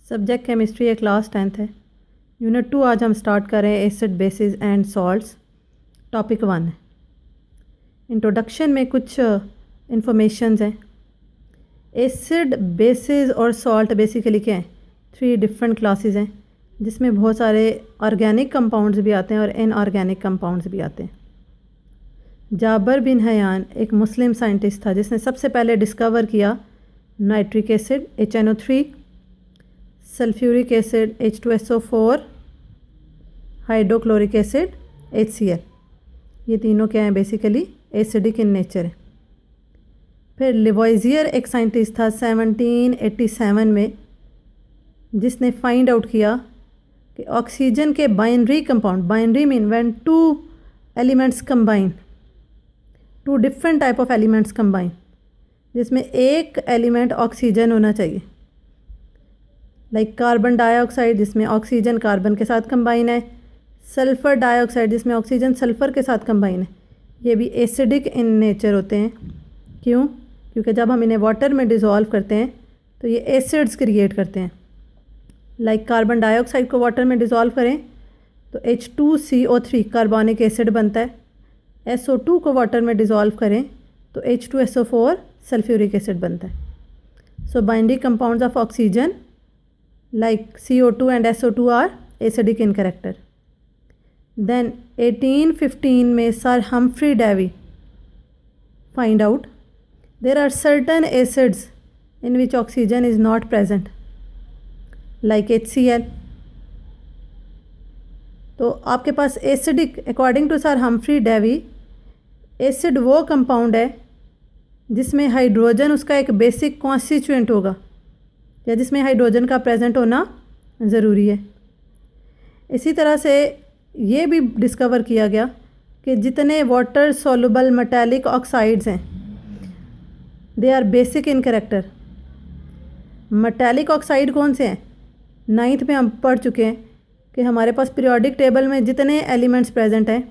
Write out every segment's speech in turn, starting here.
Subject chemistry है, class 10th है। Unit 2 आज हम स्टार्ट कर रहे हैं acid basis and salts. Topic 1 है। इंट्रोडक्शन में कुछ इंफॉर्मेशंस हैं। एसिड बेसिस और सॉल्ट बेसिकली क्या हैं? 3 डिफरेंट क्लासेस हैं जिसमें बहुत सारे ऑर्गेनिक कंपाउंड्स भी आते हैं और इनऑर्गेनिक कंपाउंड्स भी आते हैं। जाबर बिन हयान एक मुस्लिम साइंटिस्ट था जिसने सबसे पहले डिस्कवर किया nitric acid HNO3, sulphuric acid H2SO4, hydrochloric acid HCl। ये तीनों क्या हैं? बेसिकली एसिडिक इन नेचर है। फिर लिवॉइजियर एक साइंटिस्ट था 1787 में जिसने फाइंड आउट किया कि ऑक्सीजन के binary compound, binary mean when 2 elements combine, 2 different type of elements combine, जिसमें एक एलिमेंट ऑक्सीजन होना चाहिए, लाइक कार्बन डाइऑक्साइड जिसमें ऑक्सीजन कार्बन के साथ कंबाइन है, सल्फ़र डाइऑक्साइड जिसमें ऑक्सीजन सल्फ़र के साथ कंबाइन है। ये भी एसिडिक इन नेचर होते हैं। क्यों? क्योंकि जब हम इन्हें वाटर में डिज़ोल्व करते हैं तो ये एसिड्स क्रिएट करते हैं। लाइक कार्बन डाइऑक्साइड को वाटर में डिज़ोल्व करें तो H2CO3 कार्बोनिक एसिड बनता है। SO2 को वाटर में डिज़ोल्व करें तो H2SO4 सल्फ्यूरिक एसिड बनता है। So binding compounds of oxygen like CO2 and SO2 are acidic in character. Then 1815 में sir Humphry Davy find out there are certain acids in which oxygen is not present like HCl. तो आपके पास acidic, according to sir Humphry Davy, acid वो compound है जिसमें hydrogen उसका एक basic constituent होगा या जिसमें हाइड्रोजन का प्रेजेंट होना ज़रूरी है। इसी तरह से ये भी डिस्कवर किया गया कि जितने वाटर सॉल्युबल मेटालिक ऑक्साइड्स हैं they are basic in character. Metallic oxide कौन से हैं? 9th में हम पढ़ चुके हैं कि हमारे पास पीरियोडिक टेबल में जितने एलिमेंट्स प्रेजेंट हैं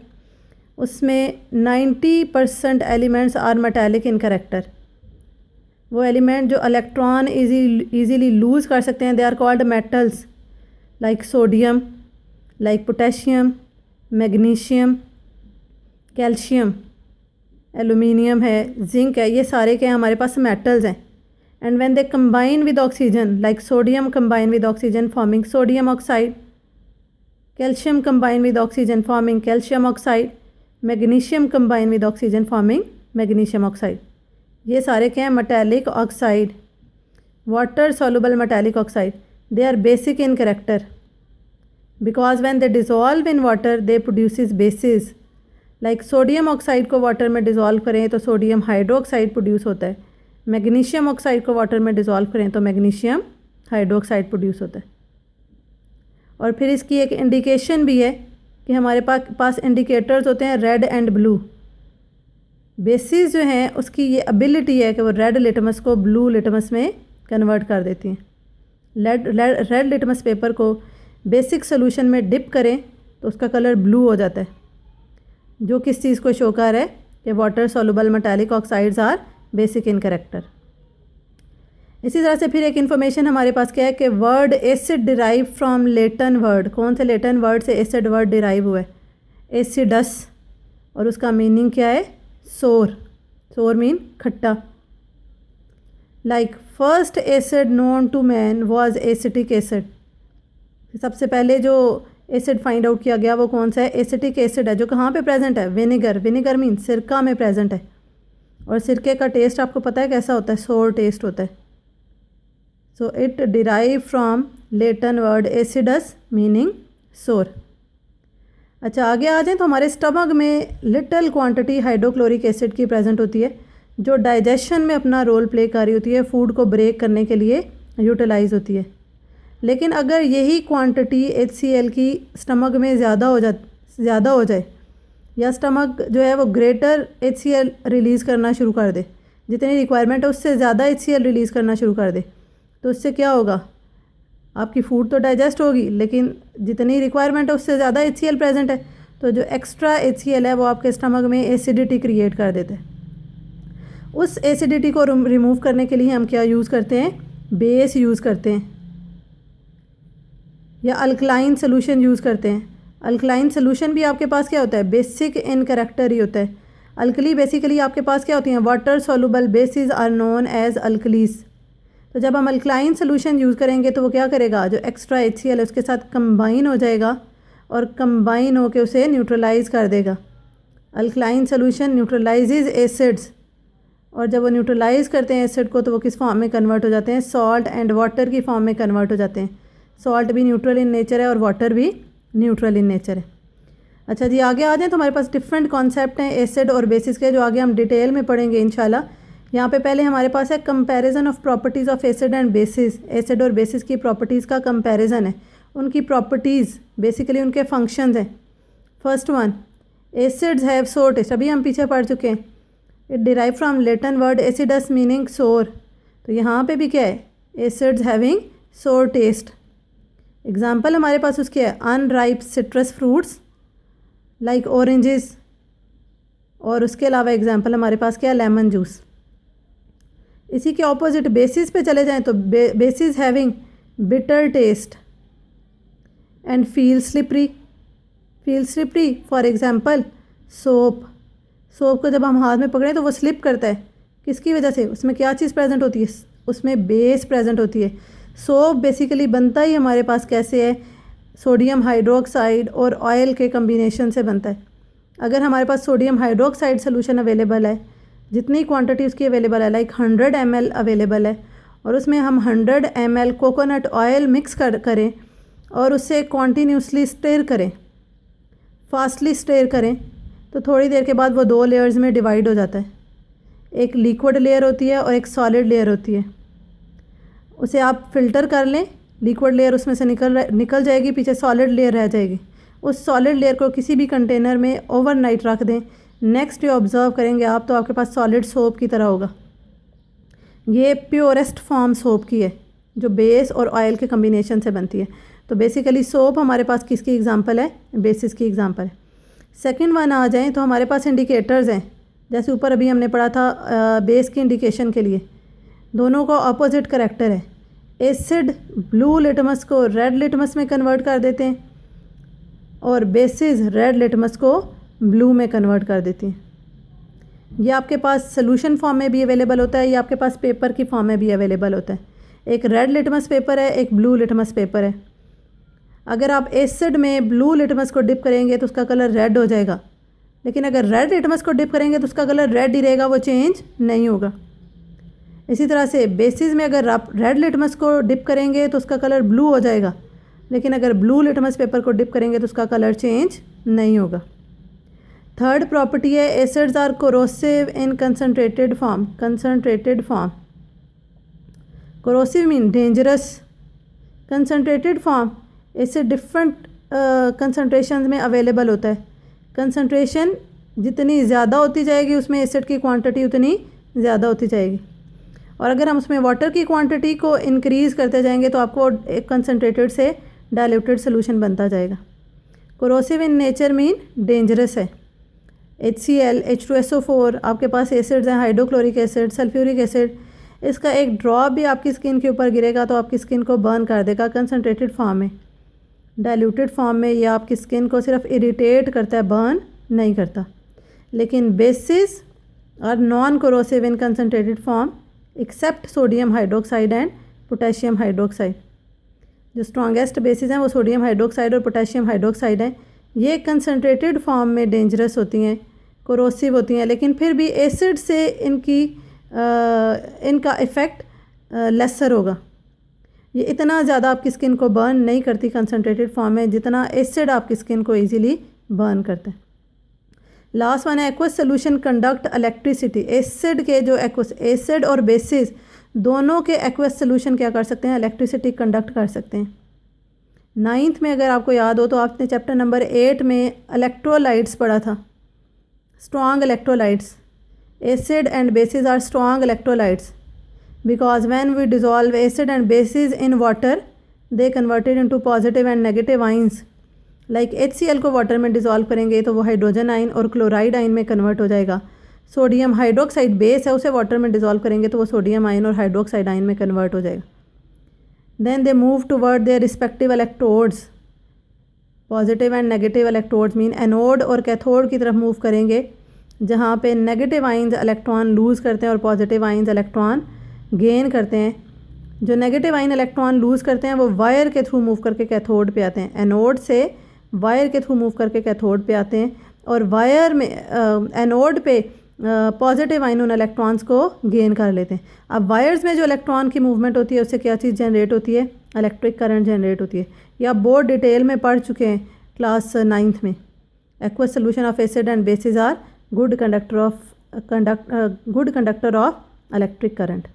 उसमें 90% elements are metallic in character. वो एलिमेंट जो इलेक्ट्रॉन इजीली लूज़ कर सकते हैं they are called metals, like sodium, like potassium, magnesium, calcium, aluminium है, जिंक है। ये सारे के हमारे पास मेटल्स हैं। And when they combine with oxygen, like sodium combine with oxygen forming sodium oxide, calcium combine with oxygen forming calcium oxide, magnesium combine with oxygen forming magnesium oxide. ये सारे क्या हैं? Metallic oxide, water soluble metallic oxide. They are basic in character because when they dissolve in water they produces bases. Like sodium oxide को water में dissolve करें तो sodium hydroxide produce होता है। मैग्नीशियम ऑक्साइड को वाटर में dissolve करें तो मैग्नीशियम हाइड्रोक्साइड प्रोड्यूस होता है। और फिर इसकी एक इंडिकेशन भी है कि हमारे पास इंडिकेटर्स होते हैं रेड एंड ब्लू। बेसिस जो हैं उसकी ये एबिलिटी है कि वो रेड लिटमस को ब्लू लिटमस में कन्वर्ट कर देती हैं। रेड लिटमस पेपर को बेसिक सोल्यूशन में डिप करें तो उसका कलर ब्लू हो जाता है, जो किस चीज़ को शो कर है कि water soluble metallic oxides are basic in character. इसी तरह से फिर एक इन्फॉर्मेशन हमारे पास क्या है कि word acid derive from Latin word. कौन से लेटन वर्ड से एसिड वर्ड डिराइव हुआ है? एसिडस। और उसका मीनिंग क्या है? सोर। सोर मीन खट्टा। Like first acid known to man was acetic acid. सबसे पहले जो एसिड फाइंड आउट किया गया वो कौन सा है? एसिटिक एसिड है, जो कहाँ पे प्रेजेंट है? विनेगर। विनेगर मीन सिरका में प्रेजेंट है। और सिरके का टेस्ट आपको पता है कैसा होता है? सोर टेस्ट होता है। So it derive from Latin word acidus meaning सोर। अच्छा, आगे आ जाएं तो हमारे स्टमक में लिटिल क्वांटिटी हाइड्रोक्लोरिक एसिड की प्रेजेंट होती है जो डाइजेशन में अपना रोल प्ले कर रही होती है, फूड को ब्रेक करने के लिए यूटिलाइज होती है। लेकिन अगर यही क्वांटिटी HCl की स्टमक में ज़्यादा हो जाए या स्टमक जो है वो ग्रेटर HCl रिलीज़ करना शुरू कर दे, जितनी रिक्वायरमेंट है उससे ज़्यादा HCl रिलीज़ करना शुरू कर दे, तो उससे क्या होगा? आपकी फूड तो डाइजेस्ट होगी लेकिन जितनी रिक्वायरमेंट है उससे ज़्यादा HCl प्रेजेंट है, तो जो एक्स्ट्रा HCl है वो आपके स्टमक में एसिडिटी क्रिएट कर देता है। उस एसिडिटी को रिमूव करने के लिए हम क्या यूज़ करते हैं? बेस यूज़ करते हैं। या अल्कलाइन सोल्यूशन यूज़ करते हैं। अल्कलाइन सोल्यूशन भी आपके पास क्या होता है, बेसिक इन कैरेक्टर ही होता है। अल्कली बेसिकली आपके पास क्या होती हैं, water soluble bases are known as alkalis. तो जब हम अल्कलाइन सोल्यूशन यूज़ करेंगे तो वो क्या करेगा, जो एक्स्ट्रा HCl है उसके साथ कंबाइन हो जाएगा और कंबाइन होकर उसे न्यूट्रलाइज कर देगा। अल्कलाइन सोल्यूशन न्यूट्रलाइजेज एसिड्स, और जब वो न्यूट्रलाइज करते हैं एसिड को तो वो किस फॉर्म में कन्वर्ट हो जाते हैं, सॉल्ट एंड वाटर की फॉर्म में कन्वर्ट हो जाते हैं। सॉल्ट भी न्यूट्रल इन नेचर है और वाटर भी न्यूट्रल इन नेचर है। अच्छा जी, आगे आ जाएं तो हमारे पास डिफरेंट कॉन्सेप्ट हैं एसिड और बेसिस के, जो आगे हम डिटेल में पढ़ेंगे इंशाल्लाह। यहाँ पे पहले हमारे पास है comparison of properties of acid and basis. Acid और बेसिस की प्रॉपर्टीज़ का कंपैरिजन है, उनकी प्रॉपर्टीज़ बेसिकली उनके फंक्शंस हैं। फर्स्ट वन, एसिड्स हैव सोर टेस्ट, अभी हम पीछे पढ़ चुके हैं। It derive from Latin word acidus meaning सोर। तो यहाँ पे भी क्या है, एसिड्स हैविंग सोर टेस्ट। एग्जाम्पल हमारे पास उसके है unripe citrus fruits like oranges, और उसके अलावा एग्जाम्पल हमारे पास क्या है, लेमन जूस। इसी के ऑपोजिट बेसिस पे चले जाएं तो basis having bitter taste and feel slippery. Feel slippery for example soap. Soap को जब हम हाथ में पकड़ें तो वो स्लिप करता है, किसकी वजह से, उसमें क्या चीज़ प्रेजेंट होती है, उसमें बेस प्रेजेंट होती है। सोप बेसिकली बनता ही हमारे पास कैसे है, सोडियम हाइड्रोक्साइड और ऑयल के कम्बिनेशन से बनता है। अगर हमारे पास सोडियम हाइड्रोक्साइड सोल्यूशन अवेलेबल है, जितनी क्वांटिटी उसकी अवेलेबल है, लाइक 100 ml अवेलेबल है, और उसमें हम 100 ml कोकोनट ऑयल मिक्स करें और उससे कॉन्टीन्यूसली स्टेयर करें, फास्टली स्टेयर करें, तो थोड़ी देर के बाद वो 2 लेयर्स में डिवाइड हो जाता है। एक लिक्विड लेयर होती है और एक सॉलिड लेयर होती है। उसे आप फ़िल्टर कर लें, लिक्विड लेयर उसमें से निकल जाएगी, पीछे सॉलिड लेयर रह जाएगी। उस सॉलिड लेयर को किसी भी कंटेनर में ओवरनाइट रख दें, नेक्स्ट डे ऑब्ज़र्व करेंगे आप तो आपके पास सॉलिड सोप की तरह होगा। ये प्योरेस्ट फॉर्म सोप की है जो बेस और ऑयल के कम्बिनेशन से बनती है। तो बेसिकली सोप हमारे पास किसकी एग्जांपल है, बेसिस की एग्जांपल है। सेकंड वन आ जाएं तो हमारे पास इंडिकेटर्स हैं, जैसे ऊपर अभी हमने पढ़ा था बेस की इंडिकेशन के लिए। दोनों का अपोजिट करैक्टर है। एसिड ब्लू लिटमस को रेड लिटमस में कन्वर्ट कर देते हैं और बेसिस रेड लिटमस को ब्लू में कन्वर्ट कर देती हैं। ये आपके पास सोल्यूशन फॉर्म में भी अवेलेबल होता है, ये आपके पास पेपर की फॉर्म में भी अवेलेबल होता है। एक रेड लिटमस पेपर है, एक ब्लू लिटमस पेपर है। अगर आप एसिड में ब्लू लिटमस को डिप करेंगे तो उसका कलर रेड हो जाएगा, लेकिन अगर रेड लिटमस को डिप करेंगे तो उसका कलर रेड ही रहेगा, वो चेंज नहीं होगा। इसी तरह से बेसिस में अगर आप रेड लिटमस को डिप करेंगे तो उसका कलर ब्लू हो जाएगा, लेकिन अगर ब्लू लिटमस पेपर को डिप करेंगे तो उसका कलर चेंज नहीं होगा। थर्ड प्रॉपर्टी है acids are corrosive in concentrated form. Concentrated form, corrosive mean dangerous. Concentrated form, acid different concentration में अवेलेबल होता है। कंसनट्रेशन जितनी ज़्यादा होती जाएगी उसमें एसिड की क्वांटिटी उतनी ज़्यादा होती जाएगी, और अगर हम उसमें वाटर की क्वांटिटी को इंक्रीज़ करते जाएंगे तो आपको एक कंसनट्रेटेड से डाइल्यूटेड सोल्यूशन बनता जाएगा। Corrosive in nature mean dangerous है। HCl, H2SO4 आपके पास एसिड्स हैं, हाइड्रोक्लोरिक एसिड, सल्फ्यूरिक एसिड। इसका एक ड्रॉप भी आपकी स्किन के ऊपर गिरेगा तो आपकी स्किन को बर्न कर देगा कंसनट्रेटेड फॉर्म में। डाइल्यूटेड फॉर्म में ये आपकी स्किन को सिर्फ इरिटेट करता है, बर्न नहीं करता। लेकिन bases are non corrosive in concentrated form except sodium hydroxide and potassium hydroxide. जो स्ट्रॉन्गेस्ट बेसिस हैं वो सोडियम हाइड्रोक्साइड और पोटेशियम हाइड्रोक्साइड है। ये कंसनट्रेटेड फॉर्म में डेंजरस होती हैं, कोरोसिव होती हैं, लेकिन फिर भी एसिड से इनका इफ़ेक्ट लेसर होगा। ये इतना ज़्यादा आपकी स्किन को बर्न नहीं करती कंसनट्रेटेड फॉर्म में जितना एसिड आपकी स्किन को इजीली बर्न करता है। लास्ट वन है aqueous solution conduct electricity. Acid के जो एसिड और बेसिस दोनों के एक्वस सोल्यूशन क्या कर सकते हैं, इलेक्ट्रिसिटी कंडक्ट कर सकते हैं। 9th में अगर आपको याद हो तो आपने चैप्टर नंबर 8 में इलेक्ट्रोलाइट्स पढ़ा था, strong electrolytes. Acid and bases are strong electrolytes because when we dissolve acid and bases in water they converted into positive and negative ions। like HCl को वाटर में डिज़ोल्व करेंगे तो वो hydrogen आइन और क्लोराइड आइन में कन्वर्ट हो जाएगा। सोडियम हाइड्रोक्साइड बेस है, उसे वाटर में डिज़ोल्व करेंगे तो वो सोडियम आइन और हाइड्रोक्साइड आइन में कन्वर्ट हो जाएगा। Then they move toward their respective electrodes. Positive and negative electrodes mean anode और कैथोड की तरफ मूव करेंगे, जहाँ पे नेगेटिव आइंस इलेक्ट्रॉन लूज़ करते हैं और पॉजिटिव आइंस इलेक्ट्रॉन गेन करते हैं। जो नेगेटिव आइन इलेक्ट्रॉन लूज़ करते हैं वो वायर के थ्रू मूव करके कैथोड पे आते हैं, एनोड से वायर के थ्रू मूव करके कैथोड पे आते हैं, और वायर में एनोड पे पॉजिटिव आइन उन इलेक्ट्रॉन्स को गेन कर लेते हैं। अब वायर्स में जो इलेक्ट्रॉन की मूवमेंट होती है उससे क्या चीज़ जनरेट होती है? इलेक्ट्रिक करंट जनरेट होती है। ये आप बहुत डिटेल में पढ़ चुके हैं क्लास 9th में। Aqueous solution of acid and bases are good conductor of electric current.